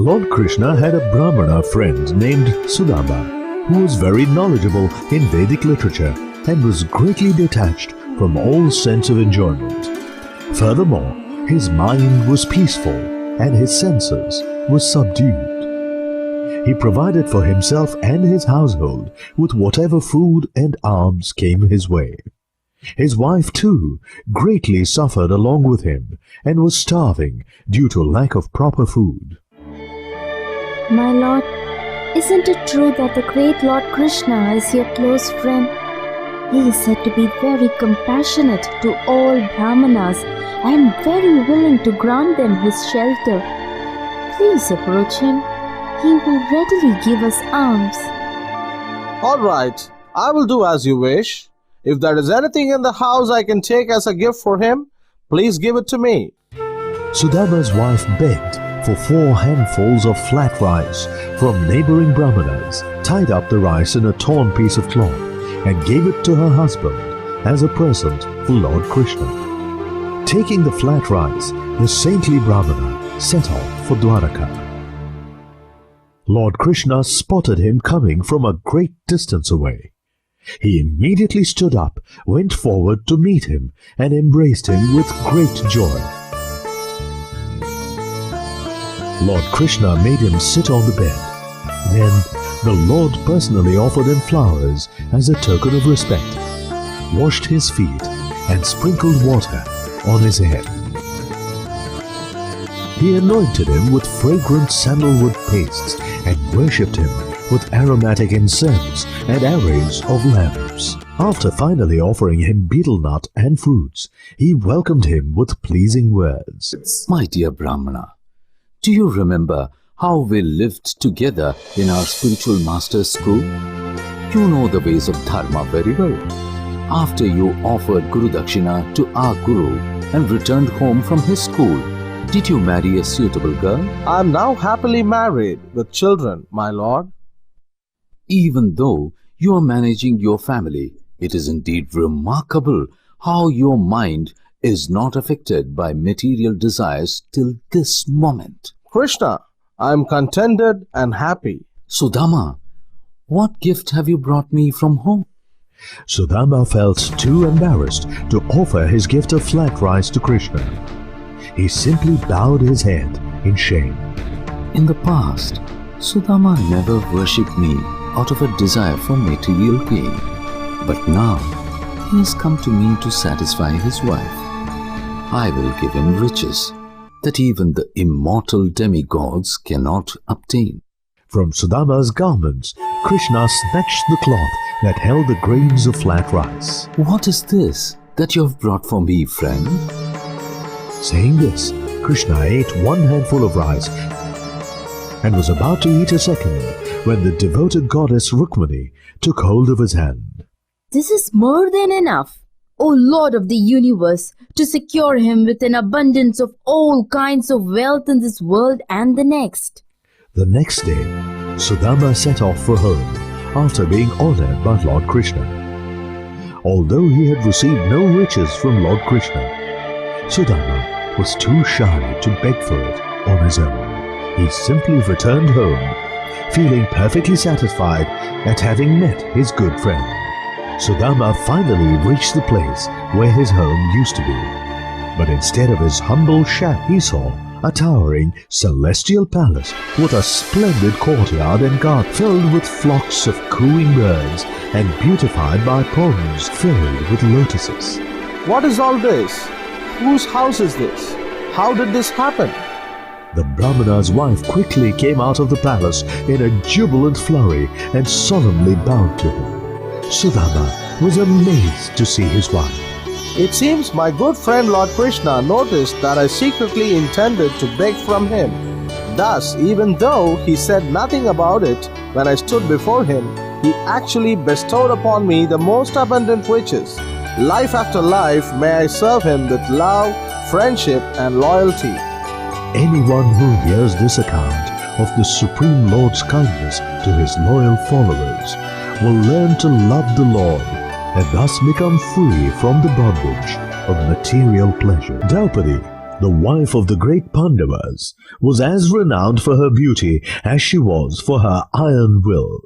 Lord Krishna had a brahmana friend named Sudama, who was very knowledgeable in Vedic literature and was greatly detached from all sense of enjoyment. Furthermore, his mind was peaceful and his senses were subdued. He provided for himself and his household with whatever food and alms came his way. His wife, too, greatly suffered along with him and was starving due to lack of proper food. My lord, isn't it true that the great Lord Krishna is your close friend? He is said to be very compassionate to all brahmanas and very willing to grant them his shelter. Please approach him. He will readily give us alms. All right, I will do as you wish. If there is anything in the house I can take as a gift for him, please give it to me. Sudama's wife begged for 4 handfuls of flat rice from neighboring brahmanas, tied up the rice in a torn piece of cloth, and gave it to her husband as a present for Lord Krishna. Taking the flat rice, the saintly brahmana set off for Dwaraka. Lord Krishna spotted him coming from a great distance away. He immediately stood up, went forward to meet him, and embraced him with great joy. Lord Krishna made him sit on the bed. Then the Lord personally offered him flowers as a token of respect, washed his feet, and sprinkled water on his head. He anointed him with fragrant sandalwood pastes and worshipped him with aromatic incense and arrays of lamps. After finally offering him betel nut and fruits, he welcomed him with pleasing words. My dear Brahmana, do you remember how we lived together in our spiritual master's school? You know the ways of dharma very well. After you offered Guru Dakshina to our Guru and returned home from his school, did you marry a suitable girl? I am now happily married with children, my lord. Even though you are managing your family, it is indeed remarkable how your mind is not affected by material desires till this moment. Krishna, I am contented and happy. Sudama, what gift have you brought me from home? Sudama felt too embarrassed to offer his gift of flat rice to Krishna. He simply bowed his head in shame. In the past, Sudama never worshipped me out of a desire for material gain. But now, he has come to me to satisfy his wife. I will give him riches that even the immortal demigods cannot obtain. From Sudama's garments, Krishna snatched the cloth that held the grains of flat rice. What is this that you have brought for me, friend? Saying this, Krishna ate 1 handful of rice and was about to eat a second when the devoted goddess Rukmani took hold of his hand. This is more than enough, O Lord of the universe, to secure him with an abundance of all kinds of wealth in this world and the next. The next day, Sudama set off for home after being honored by Lord Krishna. Although he had received no riches from Lord Krishna, Sudama was too shy to beg for it on his own. He simply returned home, feeling perfectly satisfied at having met his good friend. Sudama finally reached the place where his home used to be. But instead of his humble shack, he saw a towering celestial palace with a splendid courtyard and garden filled with flocks of cooing birds and beautified by ponds filled with lotuses. What is all this? Whose house is this? How did this happen? The brahmana's wife quickly came out of the palace in a jubilant flurry and solemnly bowed to him. Sudama was amazed to see his wife. It seems my good friend Lord Krishna noticed that I secretly intended to beg from him. Thus, even though he said nothing about it when I stood before him, he actually bestowed upon me the most abundant riches. Life after life may I serve him with love, friendship and loyalty. Anyone who hears this account of the Supreme Lord's kindness to his loyal followers will learn to love the Lord and thus become free from the bondage of material pleasure. Draupadi, the wife of the great Pandavas, was as renowned for her beauty as she was for her iron will.